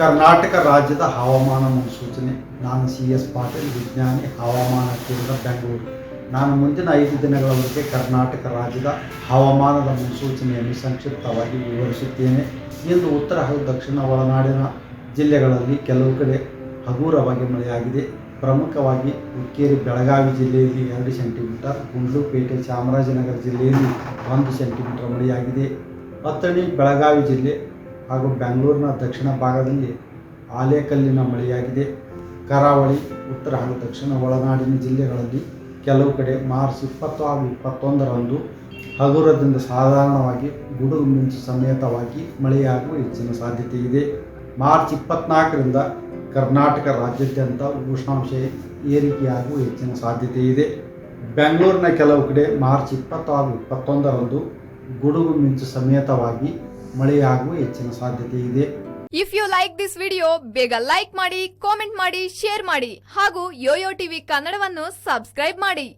ಕರ್ನಾಟಕ ರಾಜ್ಯದ ಹವಾಮಾನ ಮುನ್ಸೂಚನೆ. ನಾನು CS ಪಾಟೀಲ್, ವಿಜ್ಞಾನಿ, ಹವಾಮಾನ ಕೇಂದ್ರ, ಬೆಂಗಳೂರು. ನಾನು ಮುಂದಿನ 5 ದಿನಗಳವರೆಗೆ ಕರ್ನಾಟಕ ರಾಜ್ಯದ ಹವಾಮಾನದ ಮುನ್ಸೂಚನೆಯನ್ನು ಸಂಕ್ಷಿಪ್ತವಾಗಿ ವಿವರಿಸುತ್ತೇನೆ. ಇಂದು ಉತ್ತರ ಹಾಗೂ ದಕ್ಷಿಣ ಒಳನಾಡಿನ ಜಿಲ್ಲೆಗಳಲ್ಲಿ ಕೆಲವು ಕಡೆ ಹಗುರವಾಗಿ ಮಳೆಯಾಗಿದೆ. ಪ್ರಮುಖವಾಗಿ ಹುಕ್ಕೇರಿ, ಬೆಳಗಾವಿ ಜಿಲ್ಲೆಯಲ್ಲಿ 2 ಸೆಂಟಿಮೀಟರ್, ಗುಂಡ್ಲುಪೇಟೆ, ಚಾಮರಾಜನಗರ ಜಿಲ್ಲೆಯಲ್ಲಿ 1 ಸೆಂಟಿಮೀಟರ್ ಮಳೆಯಾಗಿದೆ. ಅಥಣಿ, ಬೆಳಗಾವಿ ಜಿಲ್ಲೆ ಹಾಗೂ ಬೆಂಗಳೂರಿನ ದಕ್ಷಿಣ ಭಾಗದಲ್ಲಿ ಆಲೇಕಲ್ಲಿನ ಮಳೆಯಾಗಿದೆ. ಕರಾವಳಿ, ಉತ್ತರ ಹಾಗೂ ದಕ್ಷಿಣ ಒಳನಾಡಿನ ಜಿಲ್ಲೆಗಳಲ್ಲಿ ಕೆಲವು ಕಡೆ ಮಾರ್ಚ್ 20 ಹಾಗೂ 21ರಂದು ಹಗುರದಿಂದ ಸಾಧಾರಣವಾಗಿ ಗುಡುಗು ಮಿಂಚು ಸಮೇತವಾಗಿ ಮಳೆಯಾಗುವ ಹೆಚ್ಚಿನ ಸಾಧ್ಯತೆ ಇದೆ. ಮಾರ್ಚ್ 24ರಿಂದ ಕರ್ನಾಟಕ ರಾಜ್ಯಾದ್ಯಂತ ಉಷ್ಣಾಂಶ ಏರಿಕೆಯಾಗುವ ಹೆಚ್ಚಿನ ಸಾಧ್ಯತೆ ಇದೆ. ಬೆಂಗಳೂರಿನ ಕೆಲವು ಕಡೆ ಮಾರ್ಚ್ 20 ಹಾಗೂ 21ರಂದು ಗುಡುಗು ಮಿಂಚು ಸಮೇತವಾಗಿ ಮಳೆಯಾಗುವ ಹೆಚ್ಚಿನ ಸಾಧ್ಯತೆ ಇದೆ. If you like this video, ಬೇಗ ಲೈಕ್ ಮಾಡಿ, ಕಾಮೆಂಟ್ ಮಾಡಿ, ಶೇರ್ ಮಾಡಿ ಹಾಗೂ ಯೋಯೋ ಟಿವಿ ಕನ್ನಡವನ್ನು ಸಬ್ಸ್ಕ್ರೈಬ್ ಮಾಡಿ.